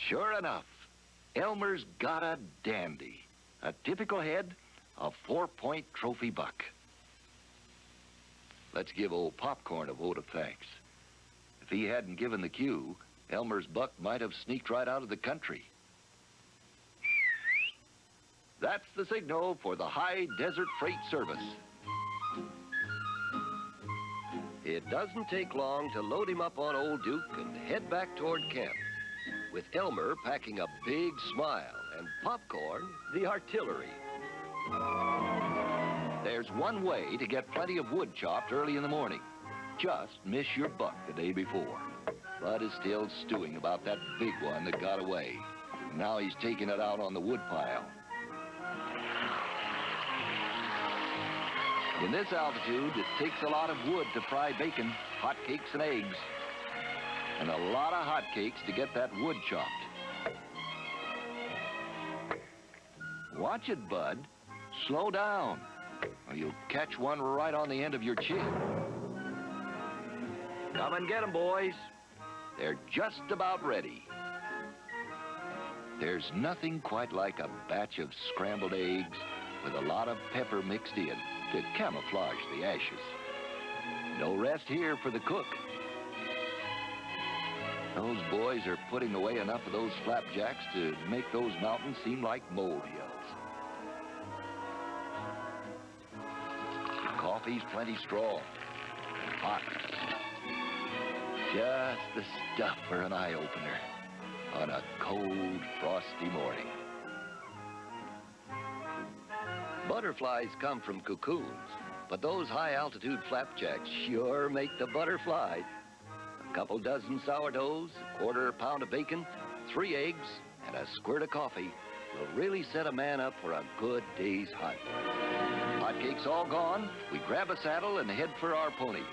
Sure enough, Elmer's got a dandy. A typical head, a 4-point trophy buck. Let's give old Popcorn a vote of thanks. If he hadn't given the cue, Elmer's buck might have sneaked right out of the country. That's the signal for the High Desert Freight Service. It doesn't take long to load him up on Old Duke and head back toward camp, with Elmer packing a big smile and Popcorn the artillery. There's one way to get plenty of wood chopped early in the morning. Just miss your buck the day before. Bud is still stewing about that big one that got away. Now he's taking it out on the wood pile. In this altitude, it takes a lot of wood to fry bacon, hotcakes, and eggs. And a lot of hotcakes to get that wood chopped. Watch it, Bud. Slow down, or you'll catch one right on the end of your chin. Come and get them, boys. They're just about ready. There's nothing quite like a batch of scrambled eggs with a lot of pepper mixed in to camouflage the ashes. No rest here for the cook. Those boys are putting away enough of those flapjacks to make those mountains seem like molehills. Coffee's plenty strong and hot. Just the stuff for an eye-opener on a cold, frosty morning. Butterflies come from cocoons, but those high-altitude flapjacks sure make the butterfly. A couple dozen sourdoughs, a quarter pound of bacon, 3 eggs, and a squirt of coffee will really set a man up for a good day's hunt. Hotcakes all gone, we grab a saddle and head for our ponies.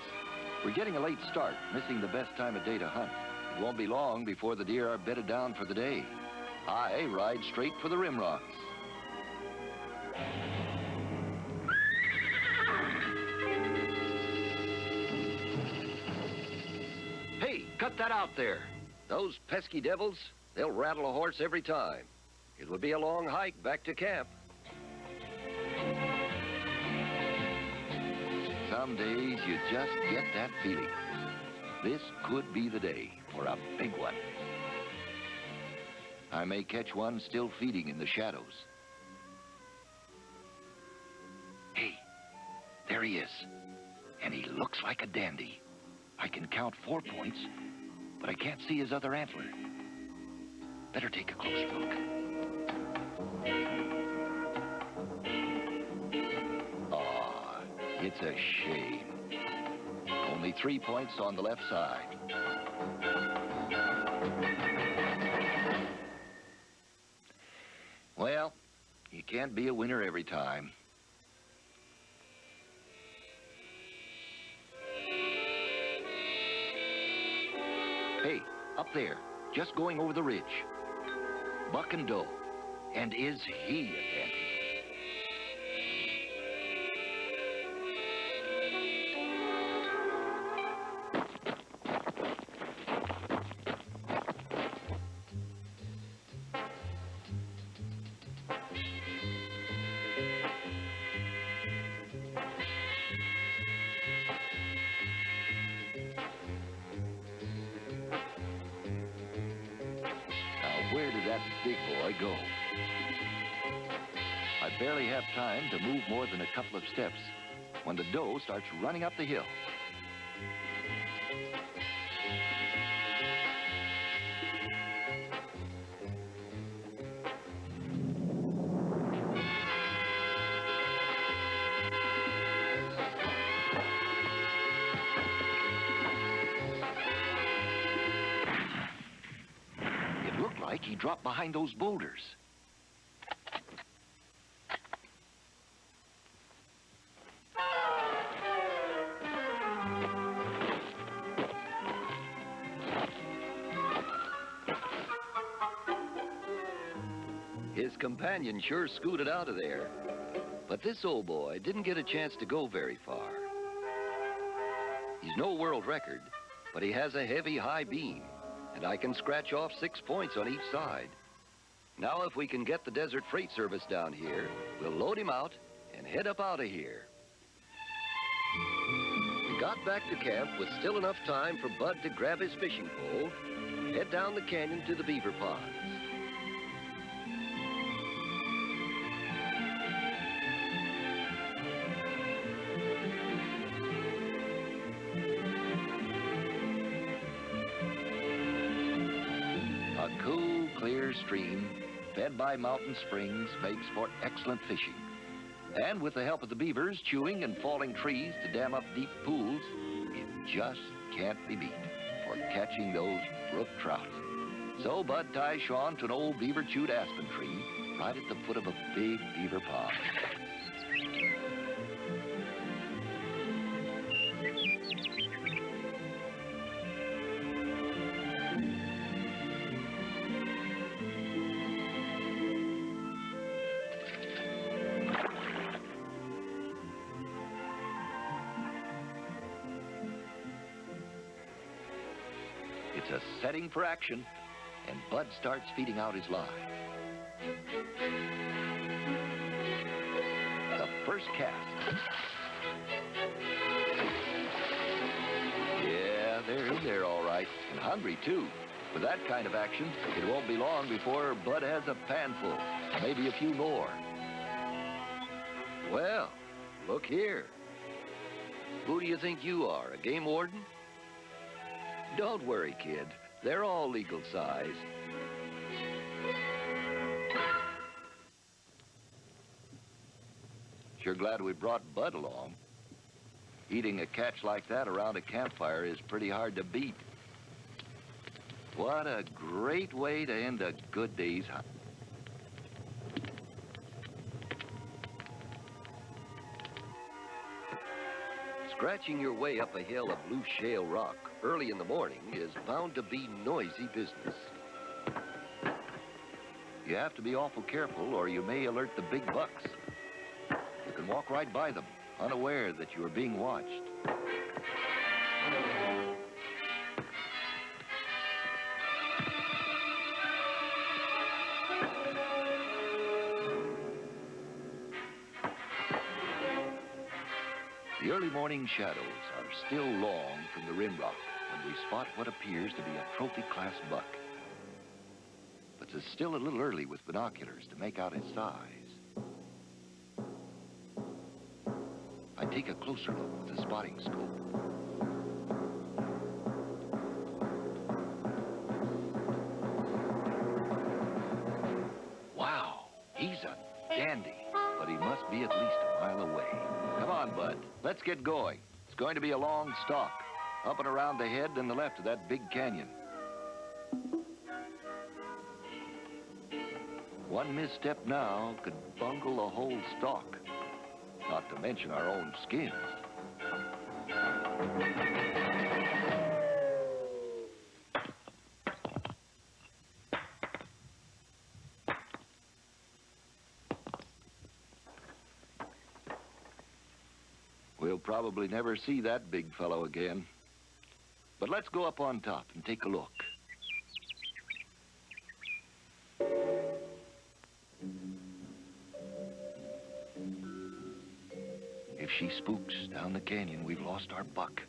We're getting a late start, missing the best time of day to hunt. It won't be long before the deer are bedded down for the day. I ride straight for the rim rocks. Hey, cut that out there. Those pesky devils, they'll rattle a horse every time. It would be a long hike back to camp. Some days you just get that feeling. This could be the day for a big one. I may catch one still feeding in the shadows. Hey, there he is. And he looks like a dandy. I can count 4 points, but I can't see his other antler. Better take a closer look. It's a shame. Only 3 points on the left side. Well, you can't be a winner every time. Hey, up there, just going over the ridge. Buck and doe. And is he a dandy? Where did that big boy go? I barely have time to move more than a couple of steps when the doe starts running up the hill. Like he dropped behind those boulders. His companion sure scooted out of there, but this old boy didn't get a chance to go very far. He's no world record, but he has a heavy high beam, and I can scratch off 6 points on each side. Now, if we can get the Desert Freight Service down here, we'll load him out and head up out of here. We got back to camp with still enough time for Bud to grab his fishing pole and head down the canyon to the beaver ponds. A cool, clear stream fed by mountain springs makes for excellent fishing. And with the help of the beavers chewing and falling trees to dam up deep pools, it just can't be beat for catching those brook trout. So Bud ties Sean to an old beaver-chewed aspen tree right at the foot of a big beaver pond. It's a setting for action, and Bud starts feeding out his line. The first cast. Yeah, they're in there all right, and hungry too. With that kind of action, it won't be long before Bud has a pan full, maybe a few more. Well, look here. Who do you think you are, a game warden? Don't worry, kid. They're all legal size. Sure glad we brought Bud along. Eating a catch like that around a campfire is pretty hard to beat. What a great way to end a good day's hunt. Scratching your way up a hill of loose shale rock early in the morning is bound to be noisy business. You have to be awful careful or you may alert the big bucks. You can walk right by them, unaware that you are being watched. The early morning shadows are still long from the rim rock when we spot what appears to be a trophy-class buck. But it's still a little early with binoculars to make out his size. I take a closer look with the spotting scope. Wow, he's a dandy, but he must be at least a mile away. Come on, Bud. Let's get going. It's going to be a long stalk, up and around the head and the left of that big canyon. One misstep now could bungle the whole stalk, not to mention our own skins. We'll probably never see that big fellow again. But let's go up on top and take a look. If she spooks down the canyon, we've lost our buck.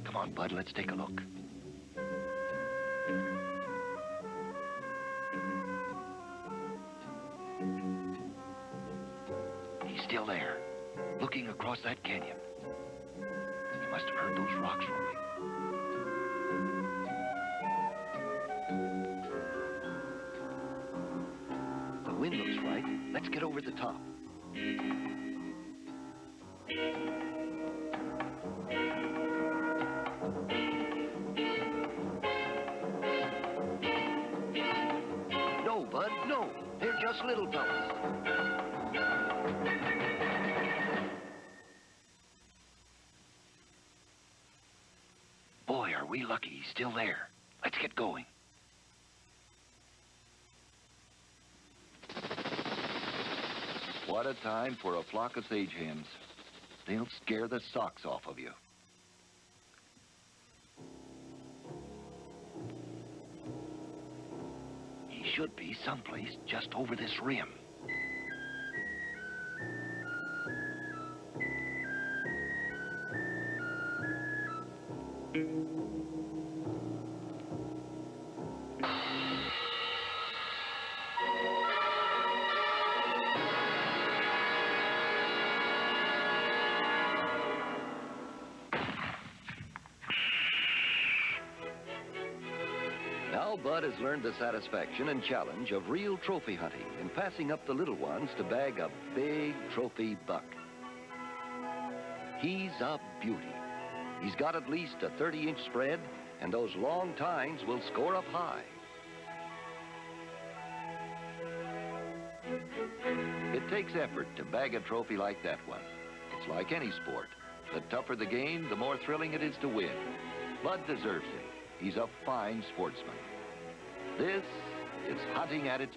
Come on, Bud, let's take a look. He's still there, looking across that canyon. He must have heard those rocks rolling. The wind looks right. Let's get over the top. No, Bud, no. They're just little fellas. Boy, are we lucky he's still there. Let's get going. What a time for a flock of sage hens. They'll scare the socks off of you. He should be someplace just over this rim. Now Bud has learned the satisfaction and challenge of real trophy hunting and passing up the little ones to bag a big trophy buck. He's a beauty. He's got at least a 30-inch spread, and those long tines will score up high. It takes effort to bag a trophy like that one. It's like any sport. The tougher the game, the more thrilling it is to win. Bud deserves it. He's a fine sportsman. This is hunting at its...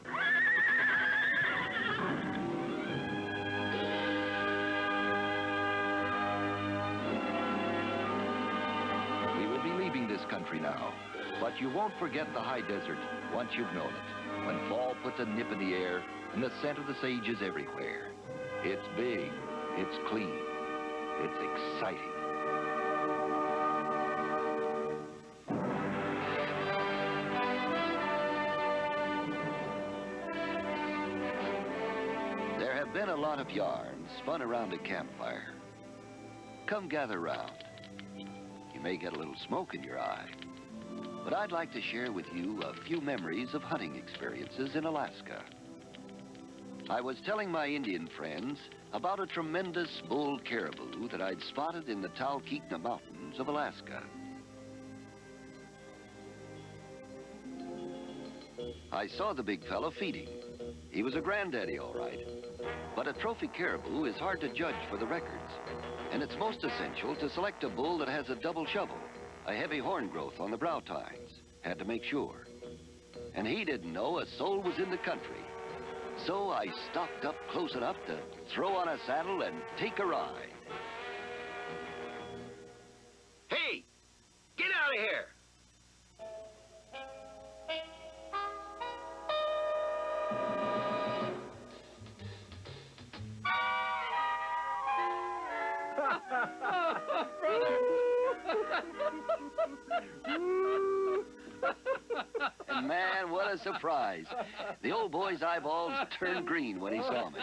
We will be leaving this country now, but you won't forget the high desert once you've known it. When fall puts a nip in the air and the scent of the sage is everywhere. It's big, it's clean, it's exciting. There have been a lot of yarns spun around a campfire. Come gather round. You may get a little smoke in your eye, but I'd like to share with you a few memories of hunting experiences in Alaska. I was telling my Indian friends about a tremendous bull caribou that I'd spotted in the Talkeetna Mountains of Alaska. I saw the big fellow feeding. He was a granddaddy, all right. But a trophy caribou is hard to judge for the records, and it's most essential to select a bull that has a double shovel, a heavy horn growth on the brow tines. Had to make sure. And he didn't know a soul was in the country. So I stalked up close enough to throw on a saddle and take a ride. Hey! Get out of here! And man, what a surprise. The old boy's eyeballs turned green when he saw me.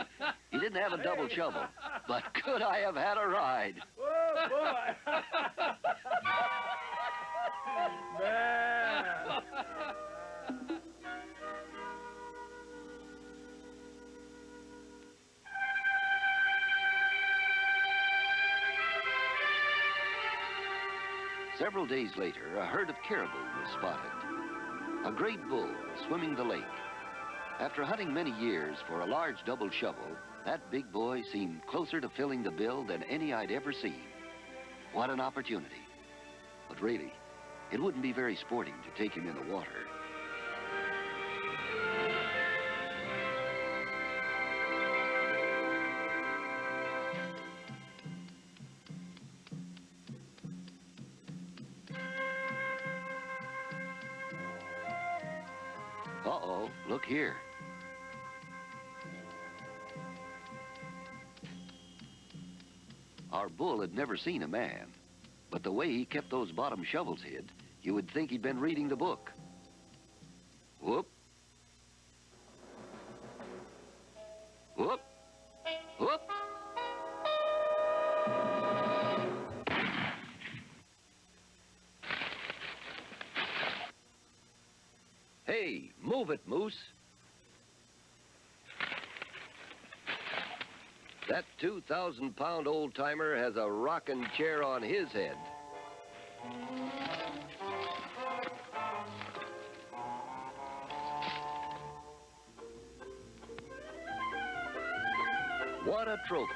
He didn't have a double shovel, but could I have had a ride? Whoa, boy! Man! Several days later, a herd of caribou was spotted. A great bull swimming the lake. After hunting many years for a large double shovel, that big boy seemed closer to filling the bill than any I'd ever seen. What an opportunity. But really, it wouldn't be very sporting to take him in the water. Uh-oh, look here. Our bull had never seen a man, but the way he kept those bottom shovels hid, you would think he'd been reading the book. Whoop. Whoop. Whoop. Hey, move it, Moose. That 2,000-pound old-timer has a rocking chair on his head. What a trophy.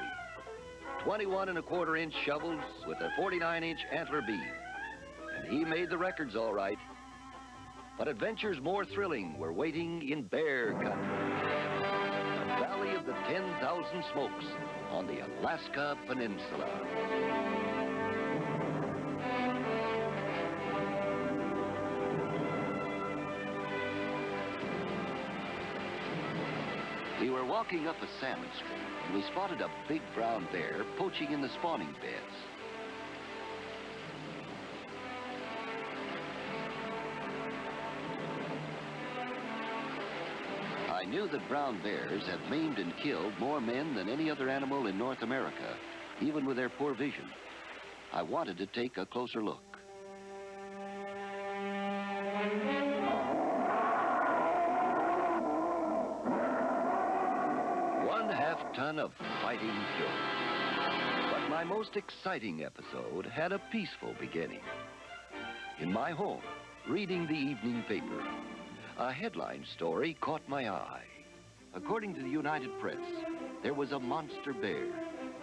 21¼ inch shovels with a 49-inch antler beam. And he made the records all right. But adventures more thrilling were waiting in bear country. The valley of the 10,000 trails and smokes on the Alaska Peninsula. We were walking up a salmon stream and we spotted a big brown bear poaching in the spawning beds. I knew that brown bears have maimed and killed more men than any other animal in North America, even with their poor vision. I wanted to take a closer look. One half-ton of fighting fury. But my most exciting episode had a peaceful beginning. In my home, reading the evening paper, a headline story caught my eye. According to the United Press, there was a monster bear,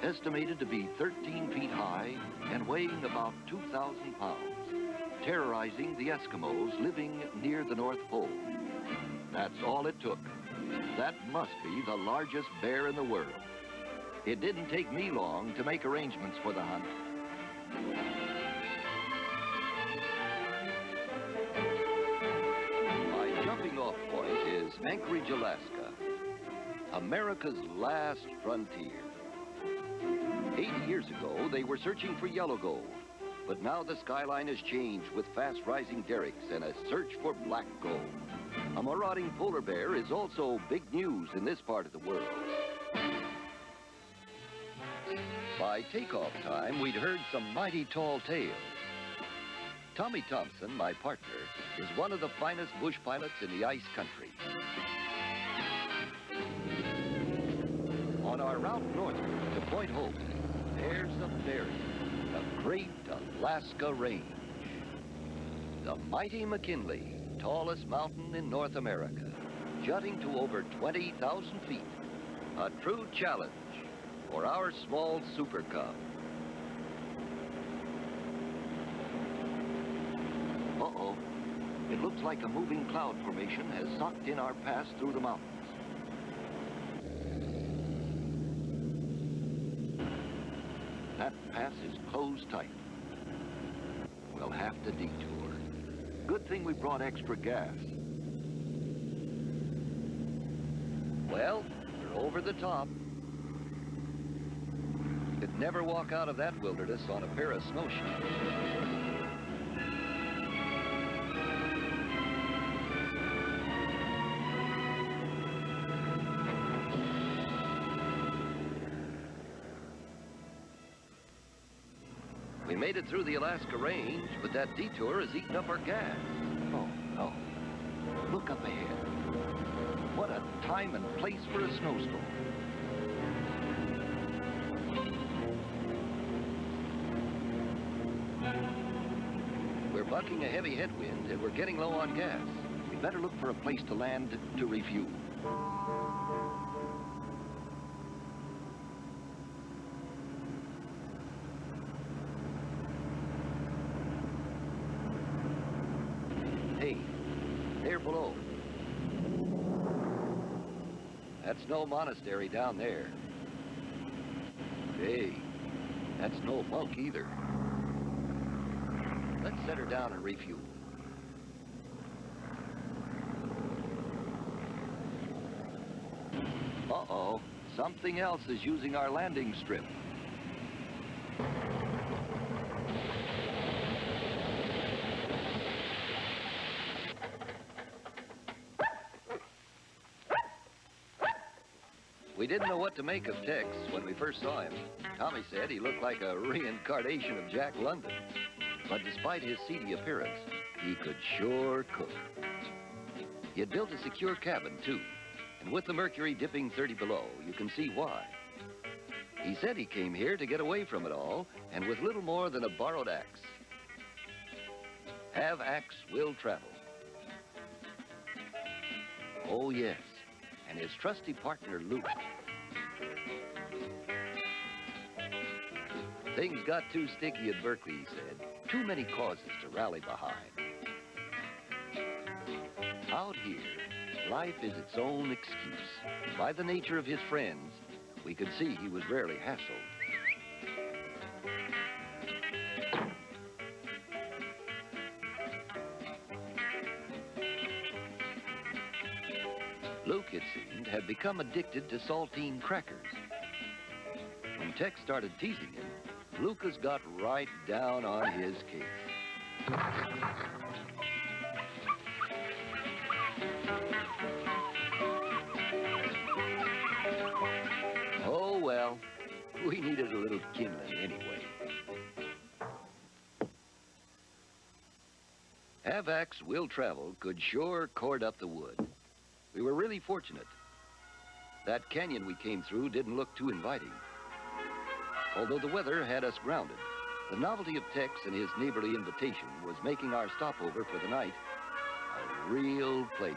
estimated to be 13 feet high and weighing about 2,000 pounds, terrorizing the Eskimos living near the North Pole. That's all it took. That must be the largest bear in the world. It didn't take me long to make arrangements for the hunt. Off point is Anchorage, Alaska, America's last frontier. 80 years ago, they were searching for yellow gold, but now the skyline has changed with fast-rising derricks and a search for black gold. A marauding polar bear is also big news in this part of the world. By takeoff time, we'd heard some mighty tall tales. Tommy Thompson, my partner, is one of the finest bush pilots in the ice country. On our route northward to Point Hope, there's a barrier, the great Alaska Range. The mighty McKinley, tallest mountain in North America, jutting to over 20,000 feet. A true challenge for our small Super Cub. Uh-oh. It looks like a moving cloud formation has sucked in our pass through the mountains. That pass is closed tight. We'll have to detour. Good thing we brought extra gas. Well, we're over the top. Could never walk out of that wilderness on a pair of snowshoes. We made it through the Alaska Range, but that detour has eaten up our gas. Oh, no. Look up ahead. What a time and place for a snowstorm. We're bucking a heavy headwind, and we're getting low on gas. We better look for a place to land to refuel. Hey, there below. That's no monastery down there. Hey, that's no monk either. Let's set her down and refuel. Uh-oh, something else is using our landing strip. We didn't know what to make of Tex when we first saw him. Tommy said he looked like a reincarnation of Jack London. But despite his seedy appearance, he could sure cook. He had built a secure cabin, too. And with the mercury dipping 30 below, you can see why. He said he came here to get away from it all, and with little more than a borrowed axe. Have axe will travel. Oh, yes. And his trusty partner, Luke. Things got too sticky at Berkeley, he said. Too many causes to rally behind. Out here, life is its own excuse. By the nature of his friends, We could see he was rarely hassled. Luke, it seemed, had become addicted to saltine crackers. When Tex started teasing him, Lucas got right down on his case. Oh, well, we needed a little kindling anyway. Avak's will travel could sure cord up the wood. We were really fortunate. That canyon we came through didn't look too inviting. Although the weather had us grounded, the novelty of Tex and his neighborly invitation was making our stopover for the night a real pleasure.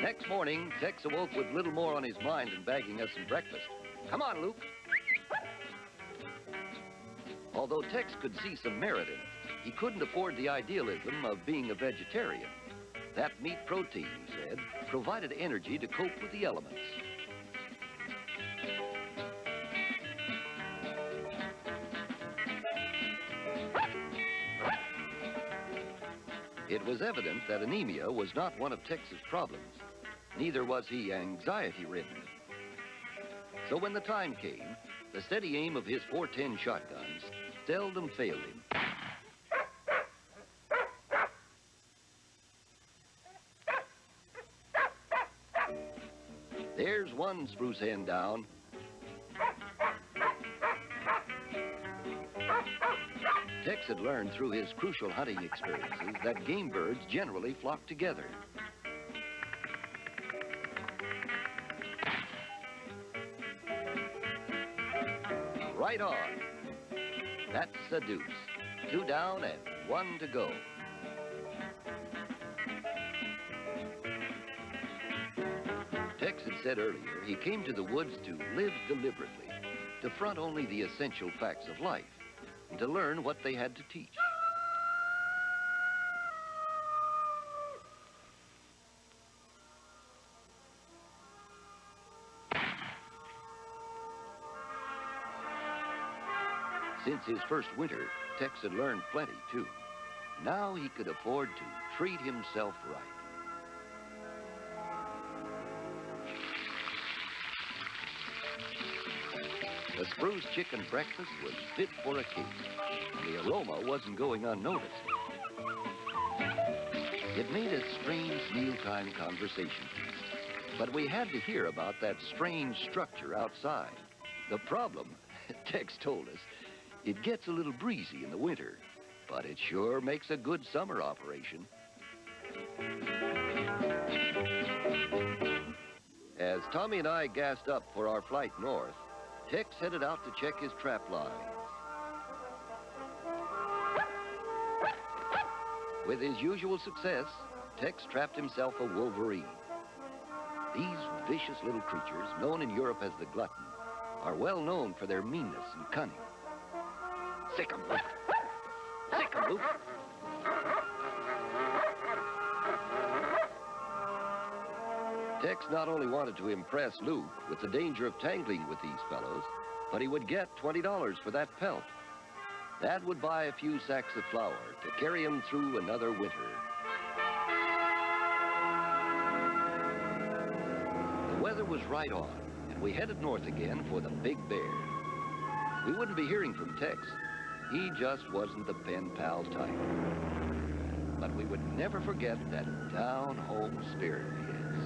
Next morning, Tex awoke with little more on his mind than bagging us some breakfast. Come on, Luke. Although Tex could see some merit in it, he couldn't afford the idealism of being a vegetarian. That meat protein, he said, provided energy to cope with the elements. It was evident that anemia was not one of Tex's problems. Neither was he anxiety-ridden. So when the time came, the steady aim of his .410 shotguns seldom failed him. There's one spruce hen down. Tex had learned through his crucial hunting experiences that game birds generally flock together. Right on. That's a deuce. 2 down and 1 to go. Tex had said earlier he came to the woods to live deliberately, to front only the essential facts of life, and to learn what they had to teach. Since his first winter, Tex had learned plenty, too. Now he could afford to treat himself right. The spruce chicken breakfast was fit for a king, and the aroma wasn't going unnoticed. It made a strange mealtime conversation piece, but we had to hear about that strange structure outside. The problem, Tex told us, it gets a little breezy in the winter, but it sure makes a good summer operation. As Tommy and I gassed up for our flight north, Tex headed out to check his trap line. With his usual success, Tex trapped himself a wolverine. These vicious little creatures, known in Europe as the glutton, are well known for their meanness and cunning. Sick 'em, Luke. Sick 'em, Luke. Tex not only wanted to impress Luke with the danger of tangling with these fellows, but he would get $20 for that pelt. That would buy a few sacks of flour to carry him through another winter. The weather was right on, and we headed north again for the Big Bear. We wouldn't be hearing from Tex. He just wasn't the pen pal type. But we would never forget that down-home spirit of his.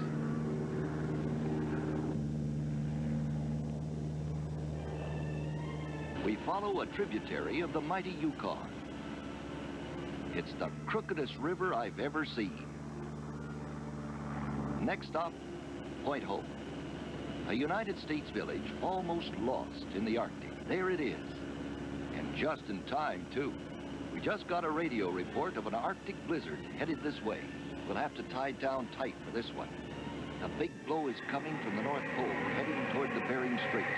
We follow a tributary of the mighty Yukon. It's the crookedest river I've ever seen. Next stop, Point Hope, a United States village almost lost in the Arctic. There it is. And just in time, too. We just got a radio report of an Arctic blizzard headed this way. We'll have to tie down tight for this one. A big blow is coming from the North Pole, heading toward the Bering Straits.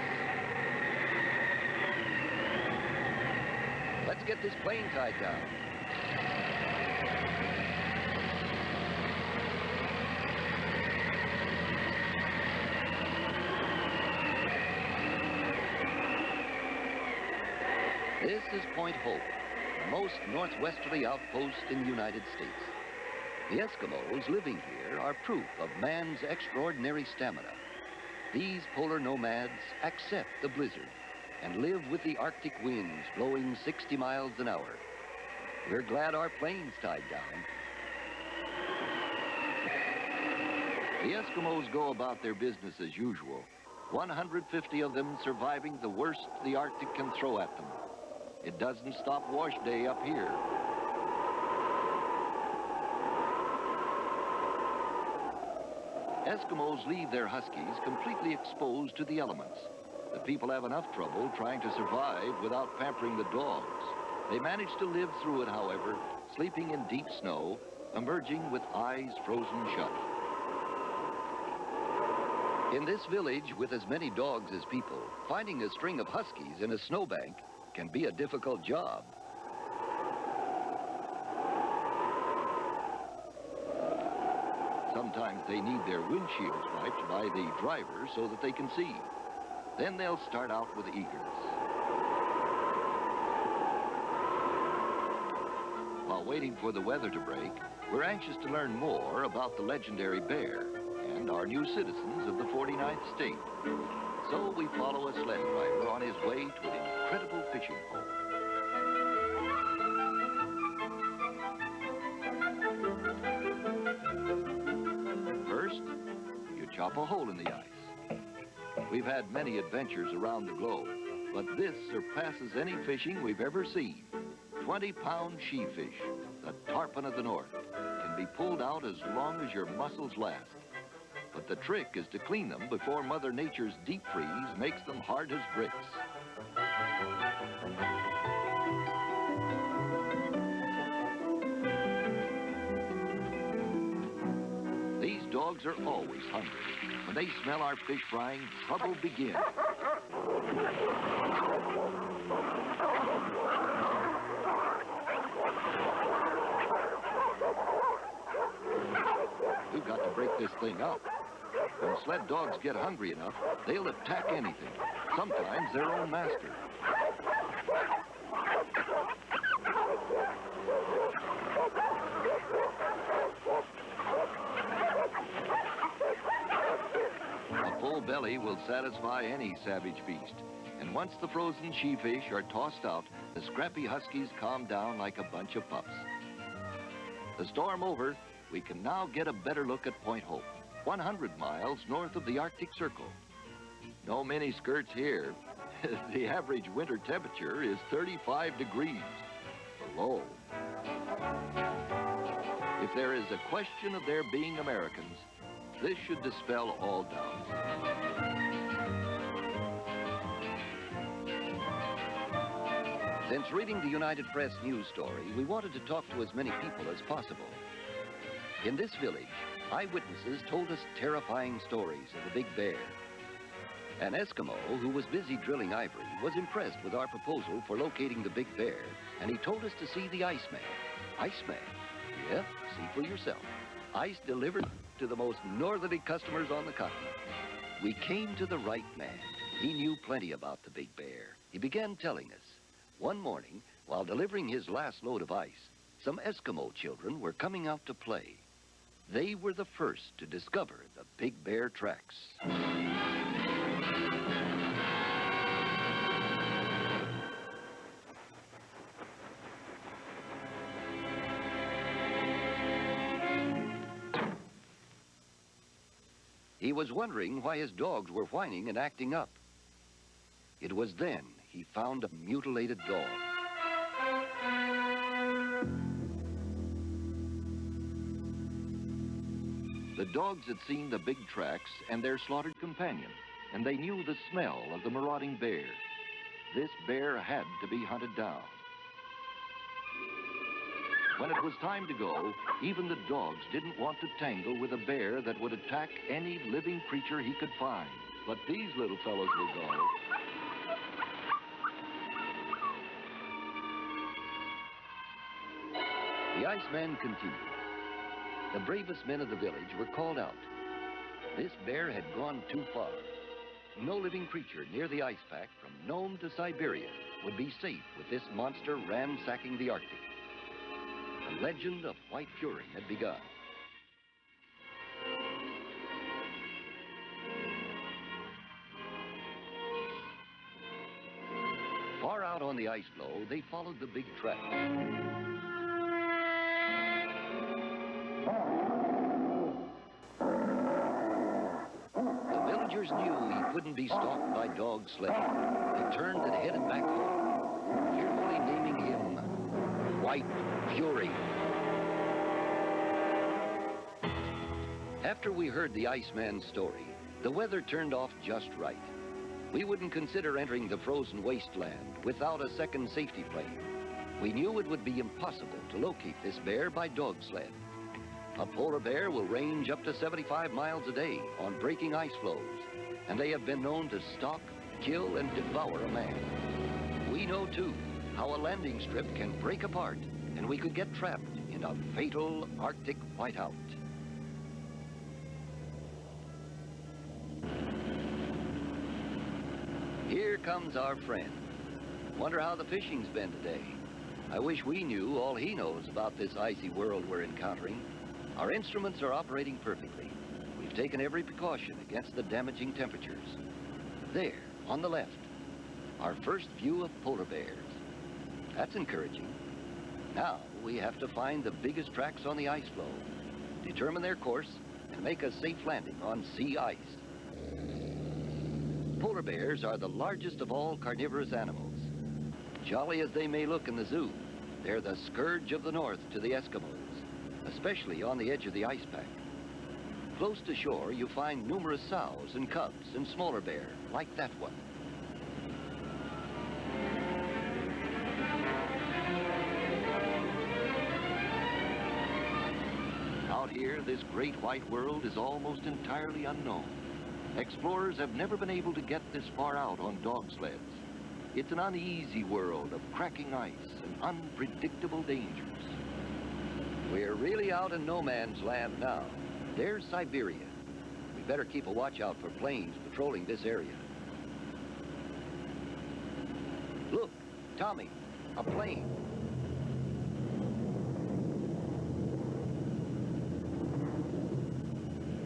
Let's get this plane tied down. This is Point Hope, the most northwesterly outpost in the United States. The Eskimos living here are proof of man's extraordinary stamina. These polar nomads accept the blizzard and live with the Arctic winds blowing 60 miles an hour. We're glad our plane's tied down. The Eskimos go about their business as usual, 150 of them surviving the worst the Arctic can throw at them. It doesn't stop wash day up here. Eskimos leave their huskies completely exposed to the elements. The people have enough trouble trying to survive without pampering the dogs. They manage to live through it, however, sleeping in deep snow, emerging with eyes frozen shut. In this village with as many dogs as people, finding a string of huskies in a snowbank can be a difficult job. Sometimes they need their windshields wiped by the driver so that they can see. Then they'll start out with eagerness. While waiting for the weather to break, we're anxious to learn more about the legendary bear and our new citizens of the 49th state. So we follow a sled driver on his way to an incredible fishing hole. First, you chop a hole in the ice. We've had many adventures around the globe, but this surpasses any fishing we've ever seen. 20-pound she-fish, the tarpon of the north, can be pulled out as long as your muscles last. But the trick is to clean them before Mother Nature's deep freeze makes them hard as bricks. These dogs are always hungry. When they smell our fish frying, trouble begins. We've got to break this thing up. When sled dogs get hungry enough, they'll attack anything, sometimes their own master. A full belly will satisfy any savage beast. And once the frozen she-fish are tossed out, the scrappy huskies calm down like a bunch of pups. The storm over, we can now get a better look at Point Hope, 100 miles north of the Arctic Circle. No mini skirts here. The average winter temperature is 35 degrees below. If there is a question of their being Americans, this should dispel all doubts. Since reading the United Press news story, we wanted to talk to as many people as possible. In this village, eyewitnesses told us terrifying stories of the big bear. An Eskimo who was busy drilling ivory was impressed with our proposal for locating the big bear, and he told us to see the Iceman. Iceman? Yep, see for yourself. Ice delivered to the most northerly customers on the continent. We came to the right man. He knew plenty about the big bear. He began telling us. One morning, while delivering his last load of ice, some Eskimo children were coming out to play. They were the first to discover the big bear tracks. He was wondering why his dogs were whining and acting up. It was then he found a mutilated dog. The dogs had seen the big tracks and their slaughtered companion, and they knew the smell of the marauding bear. This bear had to be hunted down. When it was time to go, even the dogs didn't want to tangle with a bear that would attack any living creature he could find. But these little fellows will go. The Iceman continued. The bravest men of the village were called out. This bear had gone too far. No living creature near the ice pack, from Nome to Siberia, would be safe with this monster ransacking the Arctic. The legend of White Fury had begun. Far out on the ice floe, they followed the big track. The villagers knew he couldn't be stalked by dog sledding. They turned and headed back home, fearfully naming him White Fury. After we heard the Iceman's story, the weather turned off just right. We wouldn't consider entering the frozen wasteland without a second safety plane. We knew it would be impossible to locate this bear by dog sled. A polar bear will range up to 75 miles a day on breaking ice floes, and they have been known to stalk, kill, and devour a man. We know, too, how a landing strip can break apart, and we could get trapped in a fatal Arctic whiteout. Here comes our friend. Wonder how the fishing's been today. I wish we knew all he knows about this icy world we're encountering. Our instruments are operating perfectly. We've taken every precaution against the damaging temperatures. There, on the left, our first view of polar bears. That's encouraging. Now we have to find the biggest tracks on the ice floe, determine their course, and make a safe landing on sea ice. Polar bears are the largest of all carnivorous animals. Jolly as they may look in the zoo, they're the scourge of the north to the Eskimos, especially on the edge of the ice pack. Close to shore, you find numerous sows and cubs and smaller bear, like that one. Out here, this great white world is almost entirely unknown. Explorers have never been able to get this far out on dog sleds. It's an uneasy world of cracking ice and unpredictable dangers. We're really out in no man's land now. There's Siberia. We better keep a watch out for planes patrolling this area. Look, Tommy, a plane.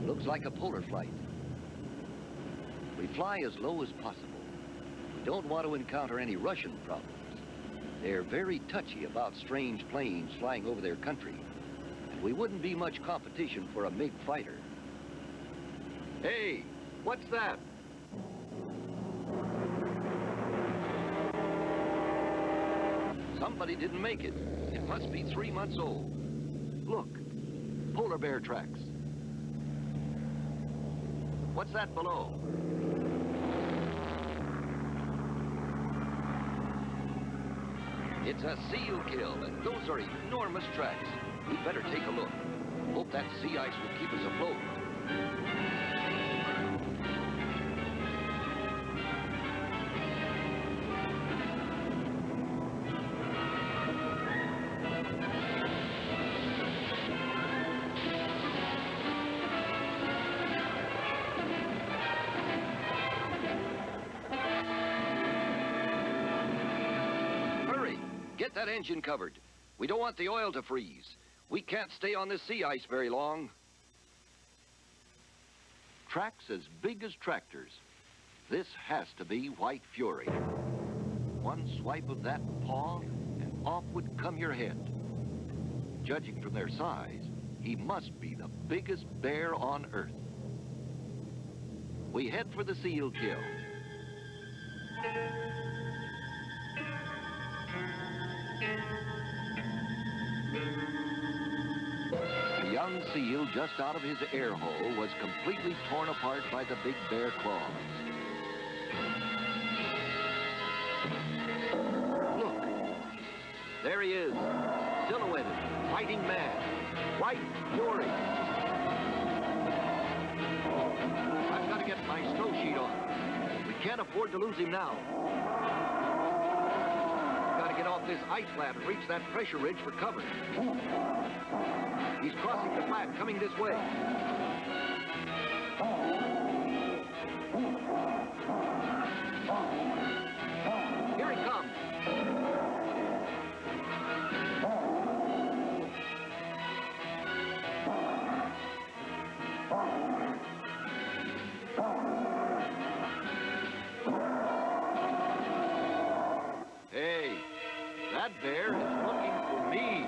Looks like a polar flight. We fly as low as possible. We don't want to encounter any Russian problems. They're very touchy about strange planes flying over their country, and we wouldn't be much competition for a MiG fighter. Hey, what's that? Somebody didn't make it. It must be 3 months old. Look, polar bear tracks. What's that below? It's a seal kill, and those are enormous tracks. We'd better take a look. Hope that sea ice will keep us afloat. Get that engine covered. We don't want the oil to freeze. We can't stay on this sea ice very long. Tracks as big as tractors. This has to be White Fury. One swipe of that paw, and off would come your head. Judging from their size, he must be the biggest bear on Earth. We head for the seal kill. The young seal, just out of his air hole, was completely torn apart by the big bear claws. Look, there he is, silhouetted, fighting man, white fury. I've got to get my snow sheet on. We can't afford to lose him now. Got to get off this ice flat and reach that pressure ridge for cover. He's crossing the flat, coming this way. Here he comes. Hey, that bear is looking for me.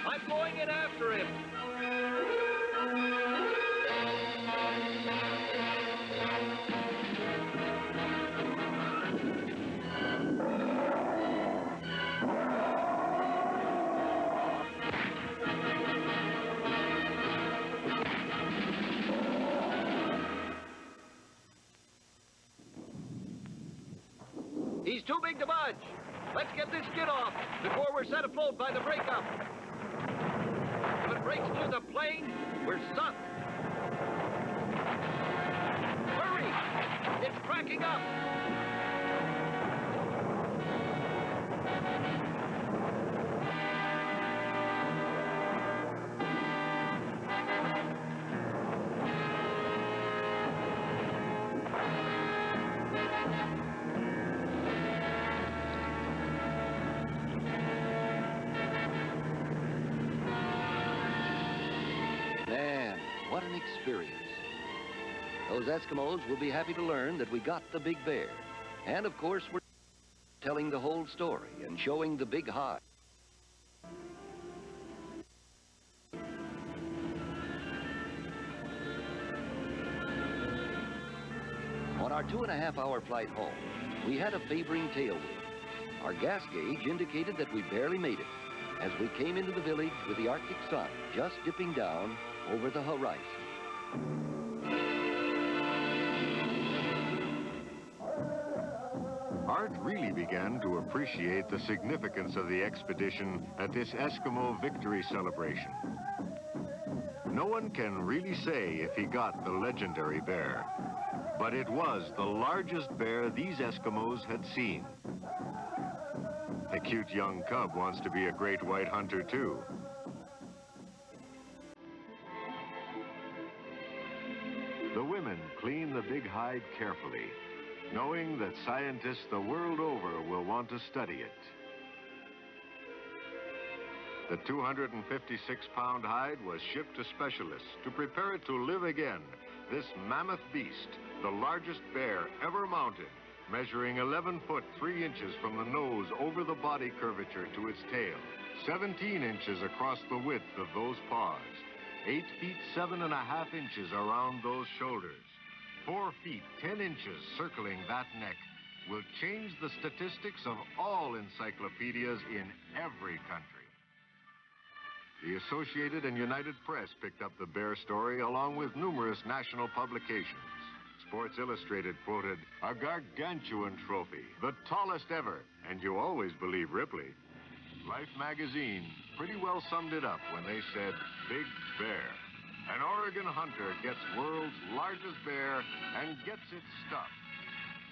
I'm going in after him. He's too big to budge. Let's get this skid off before we're set afloat by the breakup. If it breaks through the plane, we're sunk. Hurry! It's cracking up. Man, what an experience. Those Eskimos will be happy to learn that we got the big bear. And of course, we're telling the whole story and showing the big hide. On our 2.5-hour flight home, we had a favoring tailwind. Our gas gauge indicated that we barely made it as we came into the village with the Arctic sun just dipping down over the horizon. Art really began to appreciate the significance of the expedition at this Eskimo victory celebration. No one can really say if he got the legendary bear, but it was the largest bear these Eskimos had seen. The cute young cub wants to be a great white hunter, too. The women clean the big hide carefully, knowing that scientists the world over will want to study it. The 256-pound hide was shipped to specialists to prepare it to live again. This mammoth beast, the largest bear ever mounted, measuring 11 foot 3 inches from the nose over the body curvature to its tail, 17 inches across the width of those paws, 8 feet 7.5 inches around those shoulders, 4 feet 10 inches circling that neck, will change the statistics of all encyclopedias in every country. The Associated and United Press picked up the bear story along with numerous national publications. Sports Illustrated quoted, "A gargantuan trophy, the tallest ever," and you always believe Ripley. Life magazine pretty well summed it up when they said Big Bear. An Oregon hunter gets world's largest bear and gets its stuff.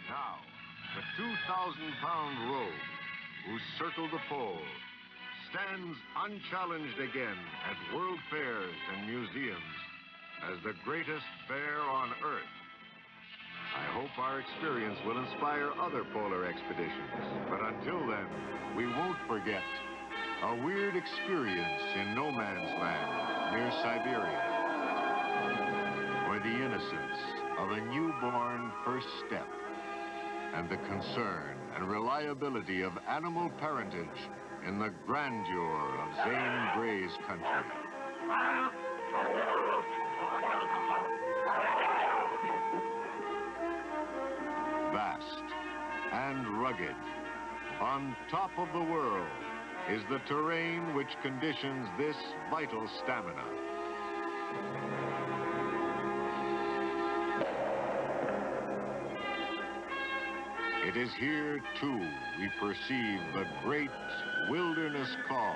Now, the 2,000-pound rogue who circled the pole stands unchallenged again at world fairs and museums as the greatest bear on Earth. I hope our experience will inspire other polar expeditions. But until then, we won't forget a weird experience in no man's land near Siberia, where the innocence of a newborn first step and the concern and reliability of animal parentage in the grandeur of Zane Grey's country. Vast and rugged, on top of the world is the terrain which conditions this vital stamina. It is here, too, we perceive the great wilderness call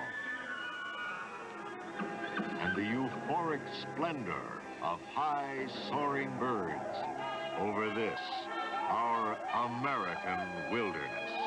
and the euphoric splendor of high soaring birds over this, our American wilderness.